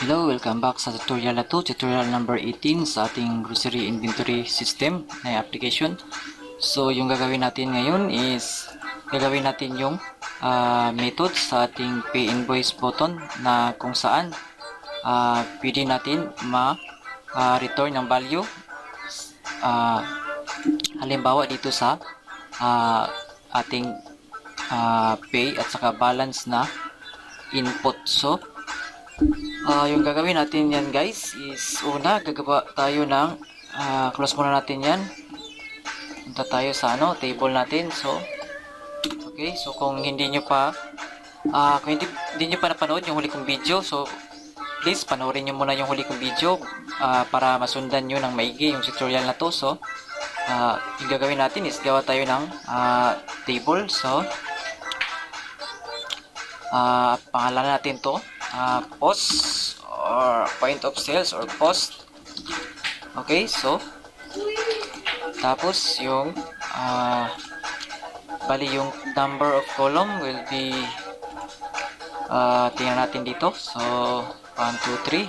Hello, welcome back sa tutorial na to, tutorial number 18 sa ating grocery inventory system na application. So, yung gagawin natin ngayon is gagawin natin yung method sa ating pay invoice button na kung saan pwede natin ma-return ng value. Halimbawa dito sa ating pay at saka balance na input. So, yung gagawin natin yan guys is una gagawa tayo ng close muna natin yan. Punta tayo sa table natin. So okay, so kung hindi nyo pa hindi nyo pa napanood yung huli kong video, so please panoorin nyo muna yung huli kong video para masundan nyo ng maigi yung tutorial na to. So yung gagawin natin is gawa tayo ng table. So pangalan natin to post or point of sales or post. Okay, so tapos yung bali yung number of column will be tingnan natin dito. So 1, 2, 3.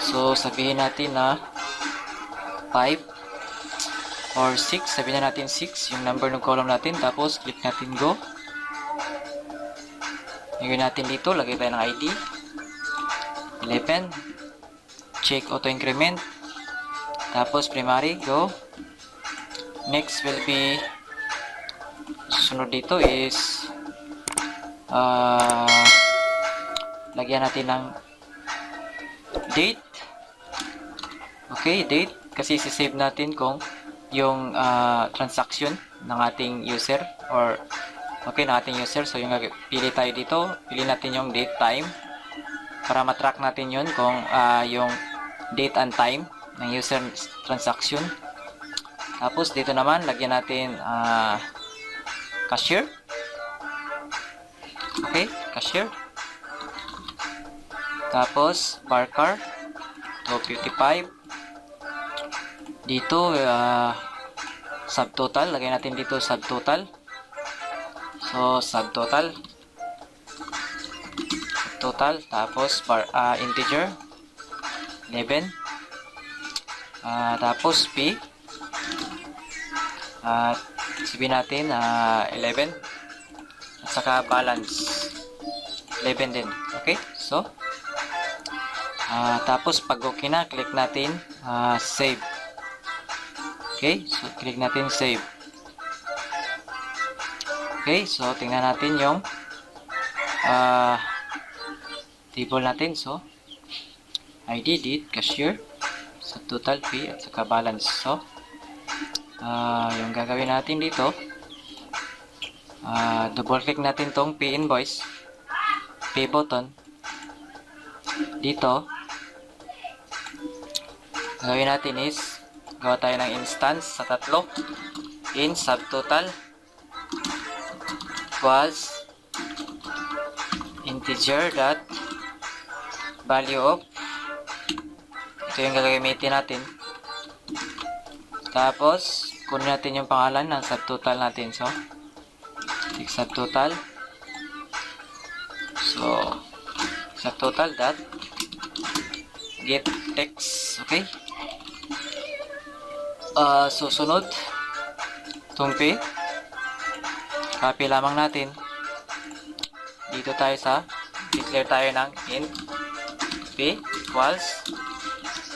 So sabihin natin na 5 or 6, sabihin na natin 6 yung number ng column natin. Tapos click natin go. Ngayon natin dito, lagay tayo ng ID 11, check auto increment, tapos primary, go. Next will be sunod dito is lagyan natin ng date. Okay, date kasi sisave natin kung yung transaction ng ating user or okay na ating user. So yung pili tayo dito, pili natin yung date time para matrack natin yun kung yung date and time ng user transaction. Tapos dito naman lagyan natin cashier. Okay, cashier. Tapos barker 255. Dito subtotal, lagyan natin dito subtotal. So subtotal, tapos integer 11, tapos p sabihin natin 11 at saka balance 11 din. Okay, so tapos pag okay na, click natin save. Okay, so click natin save. Okay, so tingnan natin yung table natin. So ID, date, cashier, subtotal, fee, at saka balance. So yung gagawin natin dito, double click natin tong pay invoice, pay button. Dito gagawin natin is gawa tayo ng instance sa tatlo. In subtotal was integer dot value of, ito yung gagamitin natin. Tapos kunin natin yung pangalan ng subtotal natin. So subtotal, so subtotal dot get text. Okay, susunod itong pay, copy lamang natin. Dito tayo sa declare tayo ng int p equals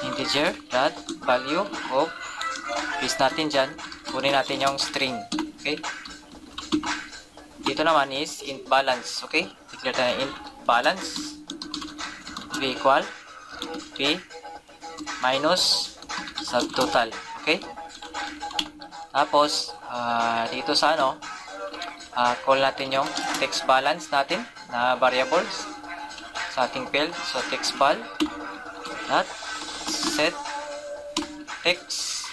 integer dot value of, paste natin dyan, kunin natin yung string. Okay, dito naman is int balance. Okay, declare tayo ng int balance p equal p minus subtotal. Okay, tapos dito sa call natin yung text balance natin na variables sa ating field. So text val dot set text.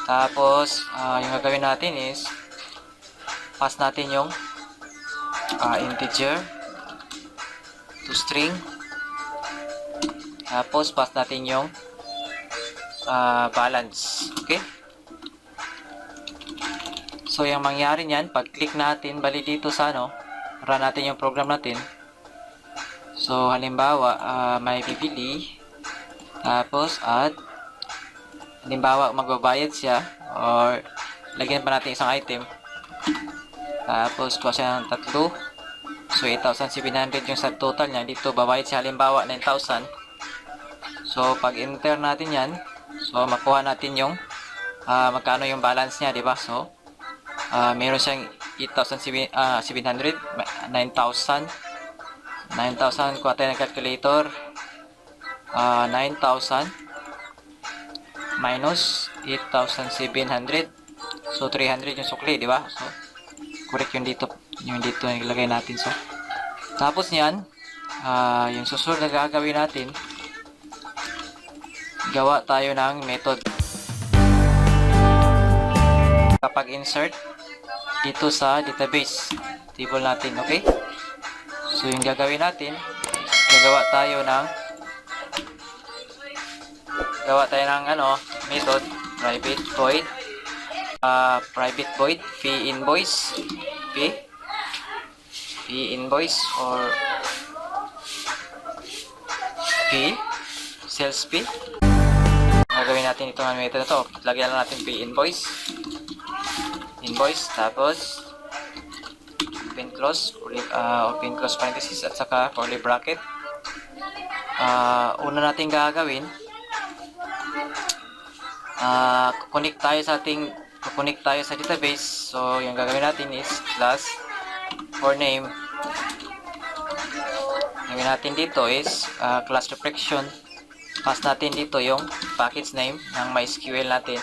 Tapos yung gagawin natin is pass natin yung integer to string. Tapos pass natin yung balance. Okay, so yung mangyari niyan, pag click natin bali dito sa run natin yung program natin. So, halimbawa, may bibili. Tapos, at halimbawa, magbabayad siya or lagyan pa natin isang item. Tapos, kuha siya ng 3. So, 8,700 yung sa total niya. Dito, babayad siya halimbawa 9,000. So, pag enter natin yan, so, makuha natin yung magkano yung balance niya, di ba? So, meron siyang 8,700, 9,000. 9,000, kuha tayo ng calculator. 9,000 minus 8,700. So, 300 yung sukli, di ba? So, correct yung dito nilagay natin. So, tapos niyan, yung susunod na gagawin natin, gawa tayo ng method. Kapag insert dito sa database table natin, okay? So, yung gagawin natin, gagawa tayo ng method private void fee invoice or fee sales fee. Gagawin natin itong method na to. Lagyan lang natin fee invoice, tapos open close parenthesis at saka curly bracket. Una natin gagawin, kukonek tayo sa database. So, yung gagawin natin is class for name. Gagawin natin dito is class reflection. Pass natin dito yung package name ng MySQL natin,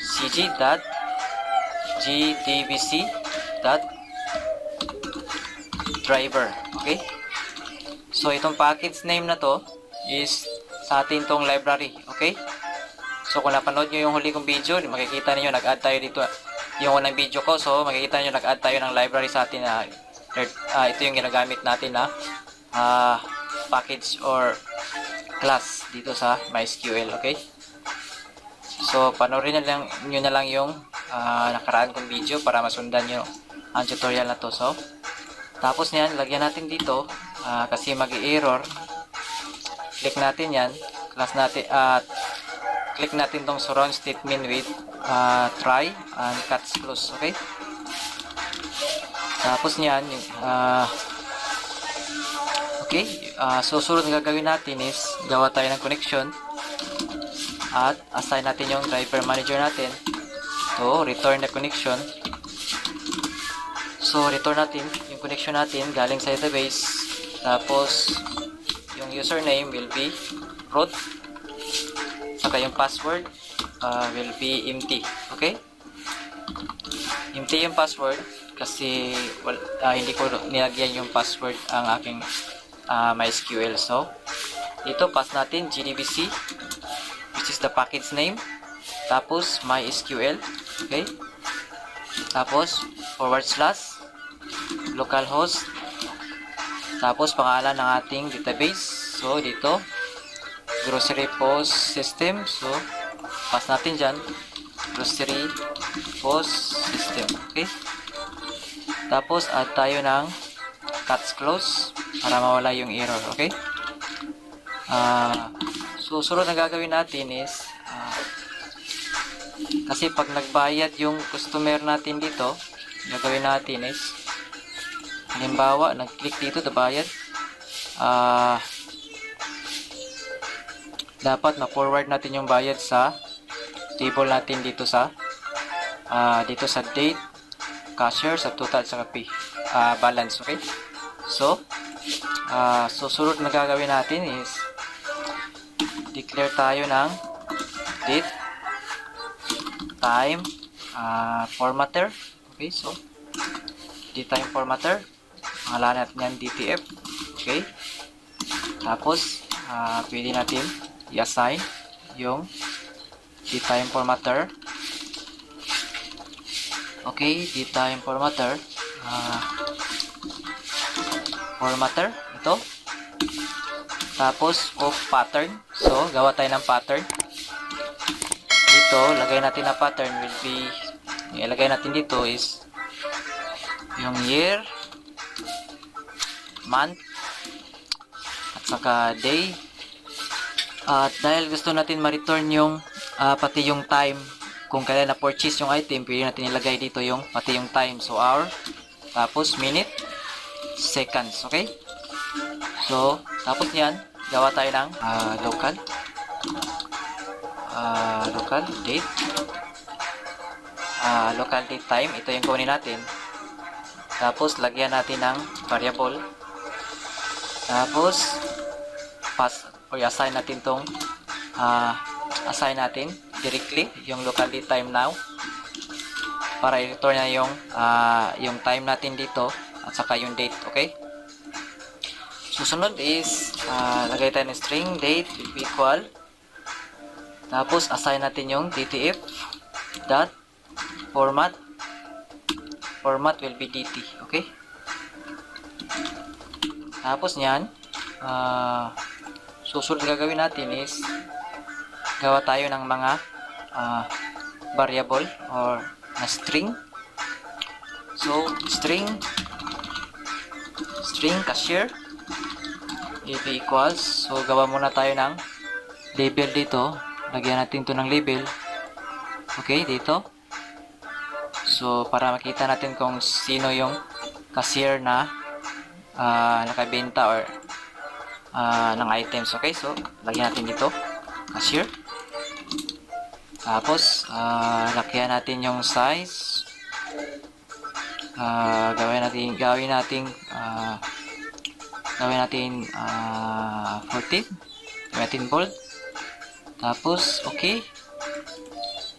cg.gdbc.driver. Okay? So, itong package name na to is sa atin tong library. Okay? So, kung napanood nyo yung huli kong video, makikita niyo nag-add tayo dito yung unang video ko. So, makikita niyo nag-add tayo ng library sa atin na ito yung ginagamit natin na package or class dito sa MySQL. Okay? So, panoorin nyo na lang yung nakaraan kong video para masundan nyo ang tutorial na to. So, tapos niyan, lagyan natin dito kasi mag-i-error. Click natin yan. Click natin tong surround statement with try and cuts close. Okay? Tapos niyan, okay, susunod na gagawin natin is gawa tayo ng connection at assign natin yung driver manager natin to return the connection. So, return natin yung connection natin galing sa database. Tapos, yung username will be root. Saka yung password will be empty. Okay? Empty yung password kasi hindi ko nilagyan yung password ang aking MySQL. So, dito pass natin GDBC, which is the package name. Tapos, MySQL. Okay? Tapos, / localhost. Tapos, pangalan ng ating database. So, dito, grocery post system. So, pass natin dyan, grocery post system. Okay? Tapos, add tayo ng cuts close para mawala yung error. Okay? Susunod na gagawin natin is kasi pag nagbayad yung customer natin dito, gagawin natin is halimbawa, nag-click dito na bayad, dapat ma-forward natin yung bayad sa table natin dito sa date, cashier, sa total, sa balance. Okay? So, susunod na gagawin natin is declare tayo ng date, time, formatter. Okay? So, date time formatter. Pangalan natin yan DTF. Okay? Tapos, pwede natin i-assign yung date time formatter. Okay, date time formatter. Formatter, ito. Tapos, pattern. So, gawa tayo ng pattern. Dito, lagay natin na pattern will be, yung ilagay natin dito is yung year, month, saka day. At dahil gusto natin ma-return yung pati yung time, kung kailan na-purchase yung item, pwede natin ilagay dito yung pati yung time. So, hour, tapos minute, seconds, okay? So, tapos yan, gawa tayo ng local date, local date time. Ito yung kunin natin. Tapos, lagyan natin ng variable. Tapos, pass or assign natin tong assign natin directly yung local date time now para i-return na yung time natin dito at saka yung date, okay? Susunod is lagay tayo ng string date will be equal, tapos assign natin yung DTF dot format will be DT, okay? Tapos nyan susunod gagawin natin is gawa tayo ng mga variable or na string. So string cashier will be equals, so gawa muna tayo ng label dito, lagyan natin to ng label, okay, dito. So para makita natin kung sino yung cashier na nakabenta or ng items, okay? So lagyan natin dito cashier, tapos lakyan natin yung size, gawin natin 14, gawin natin bold, tapos okay.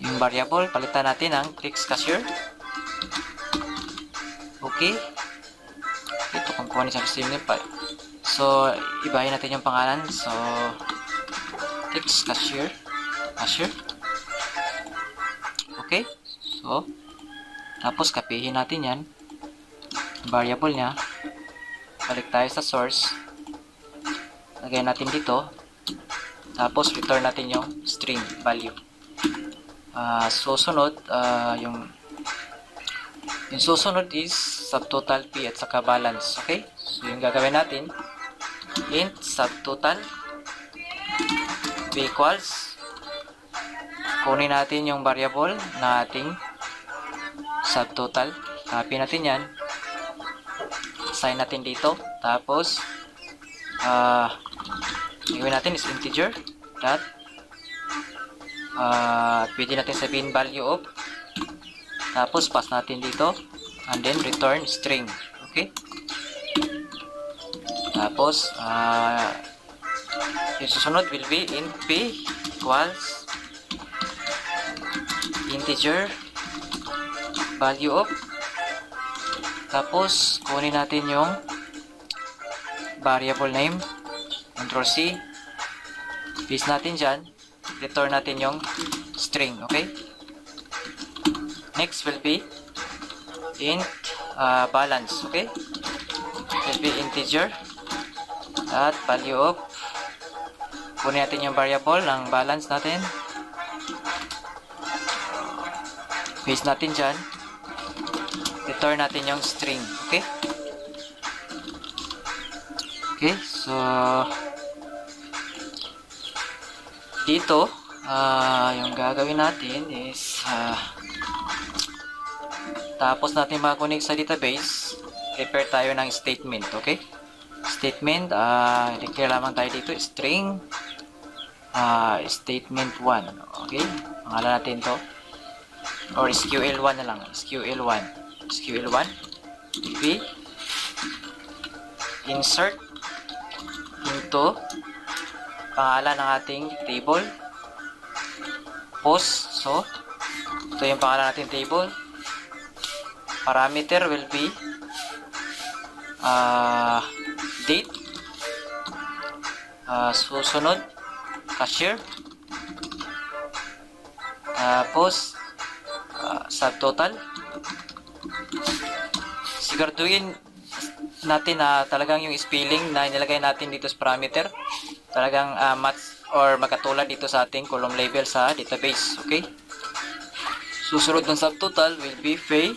Yung variable palitan natin ng text cashier, okay. Ito kung kuha sa system pa. So, ibahin natin yung pangalan. So, text cashier. Okay. So, tapos kapihin natin yan. Variable niya. Balik tayo sa source. Lagay natin dito. Tapos, return natin yung string value. Susunod, yung susunod is subtotal P at saka balance. Okay. So, yung gagawin natin, int subtotal P equals, kunin natin yung variable na ating subtotal, copy natin yan, assign natin dito, tapos gawin natin is integer dot pwede natin sabihin value of, tapos pass natin dito, and then return string, okay. Tapos, yung susunod will be int p equals integer value of, tapos kunin natin yung variable name, Ctrl C, paste natin dyan, return natin yung string, okay. Next will be int balance, okay. Will be integer at value of, kunin natin yung variable ng balance natin, paste natin dyan, return natin yung string, okay. Okay, so dito yung gagawin natin is tapos natin makakonek sa database, prepare tayo ng statement, okay. Statement, declare lamang tayo dito string statement 1, okay. Pangalan natin to, or SQL1 na lang, SQL1 b insert into pangalan ng ating table, post. So ito yung pangalan natin table. Parameter will be date, susunod cashier, tapos subtotal. Siguraduhin natin na talagang yung spelling na nilagay natin dito sa parameter talagang match or magkatulad dito sa ating column label sa database, okay. Susunod ng subtotal will be pay,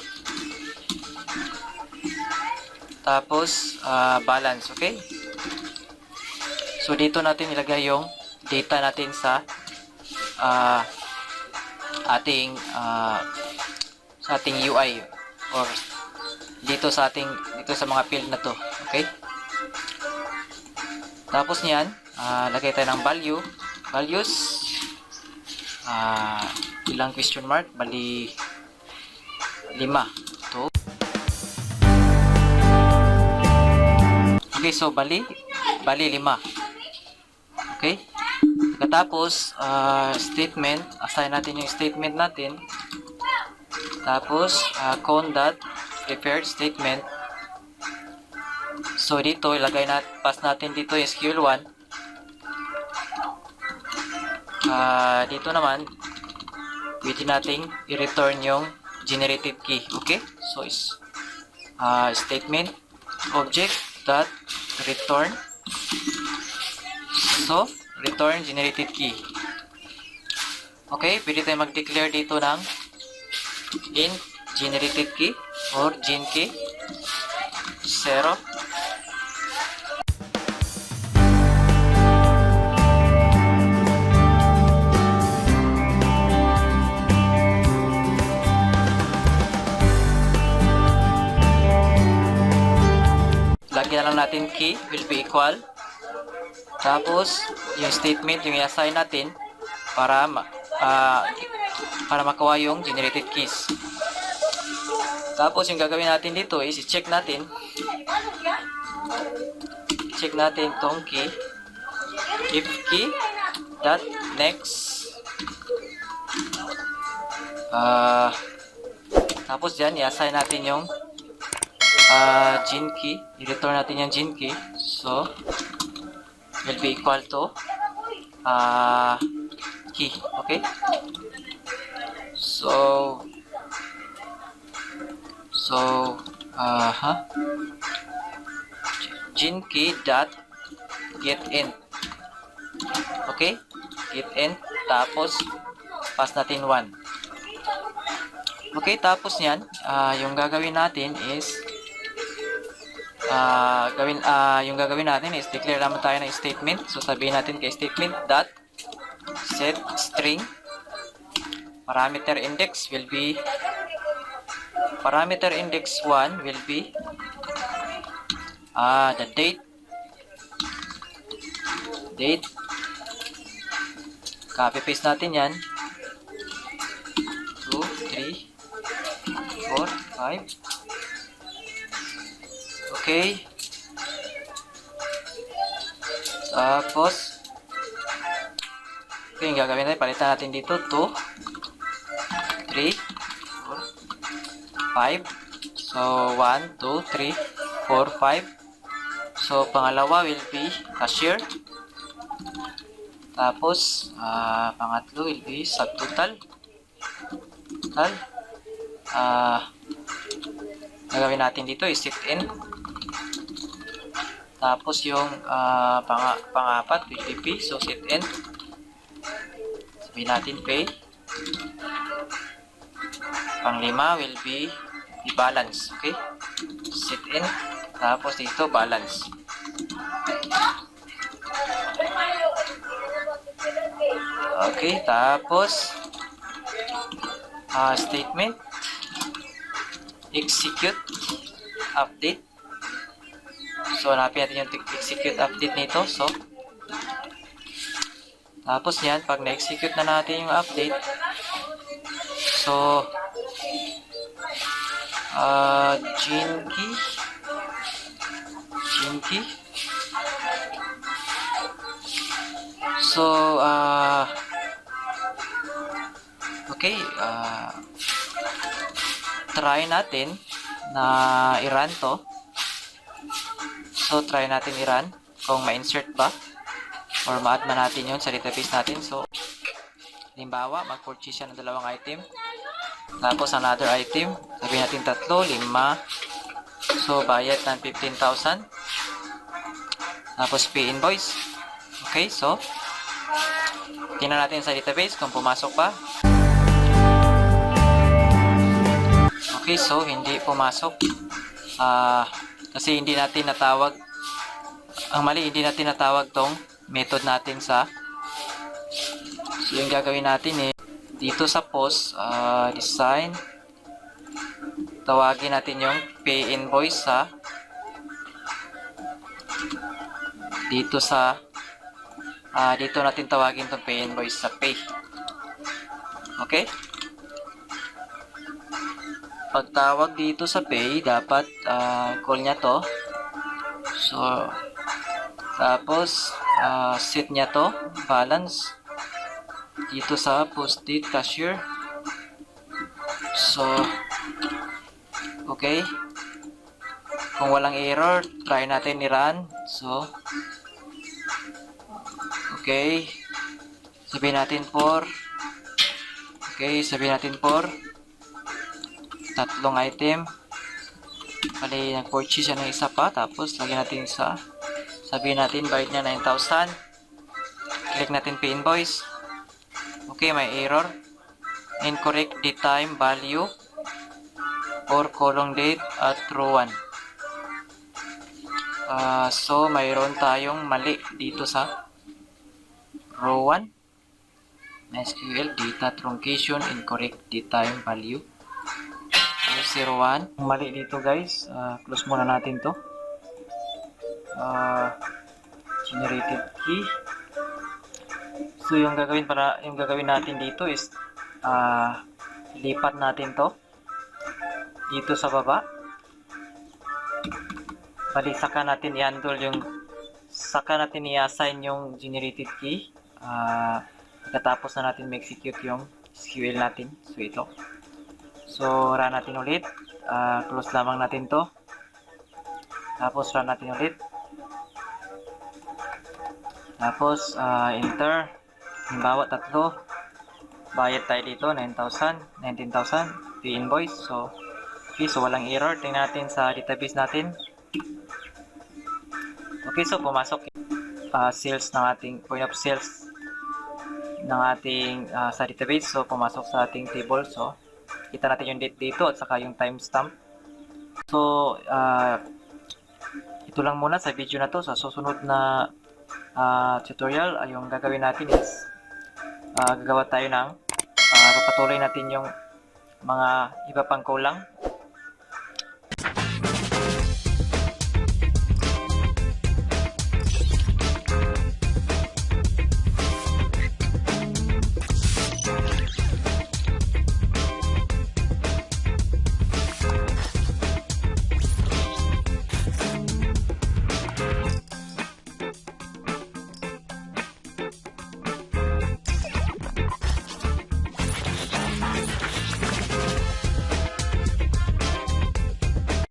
tapos balance, okay. So dito natin ilagay yung data natin sa uh, ating UI or dito sa mga field na to. Okay? Tapos niyan, lagay tayo ng values, ilang question mark, bali 5 to. Okay, so bali 5. Okay? Pagkatapos, statement, assign natin yung statement natin. Tapos, preferred statement. So, dito, pass natin dito yung SQL1. Dito naman, pwede nating i-return yung generated key. Okay? So, statement, object, dot, return. So, return generated key. Okay? Pwede tayo mag-declare dito ng int generated key or gen key 0. Lagyan na lang natin key will be equal. Tapos yung statement yung i-assign natin para makuha yung generated keys. Tapos yung gagawin natin dito is i-check natin tong key, if key dot next. Tapos dyan i-assign natin yung gen key, i-return natin yung gen key. So will be equal to key. Okay? So gen key dot get int. Okay? Get int. Tapos pass natin 1. Okay, tapos yan, yung gagawin natin is declare naman tayo ng statement. So sabihin natin kay statement dot set string parameter index 1 will be the date. Copy paste natin yan. 2, 3, 4, 5. Okay. Tapos yung gagawin natin, palitan natin dito 2, 3, 4, 5. So 1, 2, 3, 4, 5. So pangalawa will be cashier. Tapos pangatlo will be subtotal. Gagawin natin dito is sit in. Tapos yung pangapat will be P. So sit in. Sabihin natin pay. Panglima will be the balance. Okay? Sit in. Tapos dito balance. Okay, tapos statement execute update. So hanapin natin yung execute update nito. So tapos yan, pag na-execute na natin yung update, so gen key. So okay, try natin na i-run to. So try natin i-run kung ma-insert ba or ma-add man natin yun sa database natin. So halimbawa, mag-purchase siya ng 2 item, tapos another item, sabihin natin 3, 5. So bayad ng 15,000, tapos pay invoice. Okay, so tingnan natin sa database kung pumasok pa. Okay, so hindi pumasok kasi hindi natin natawag tong method natin sa yung gagawin natin dito sa post design, tawagin natin yung pay invoice sa dito sa dito natin tawagin tong pay invoice sa pay. Okay? Pagtawag dito sa pay, dapat call niya to. So, tapos set niya to, balance dito sa post date cashier. So, okay. Kung walang error, try natin i-run. So, okay. Sabihin natin for tatlong item. Bali, nag-purchase siya ng isa pa. Tapos, lagyan natin sabihin natin, bayad niya 9,000. Click natin pay invoice. Okay, may error. Incorrect date time value or column date at row 1. So, mayroon tayong mali dito sa row 1. SQL data truncation incorrect date time value 01. Mali dito guys. Close muna natin to. Generated key. So yung gagawin natin dito is lipat natin to dito sa baba. Bali saka natin i-assign yung generated key pagkatapos na natin ma-execute yung SQL natin. So ito. So run natin ulit. Close lamang natin to. Tapos run natin ulit. Tapos enter. Halimbawa, tatlo. Bayad tayo dito, 9,000, 19,000. Pay invoice. So, okay, so walang error. Tingnan natin sa database natin. Okay, so pumasok sales ng ating point of sales ng ating sa database. So, pumasok sa ating table. So, kita natin yung date dito at saka yung timestamp. So, ito lang muna sa video na to. Sa susunod na tutorial, yung gagawin natin is gagawa tayo ng papatuloy natin yung mga iba pang kulang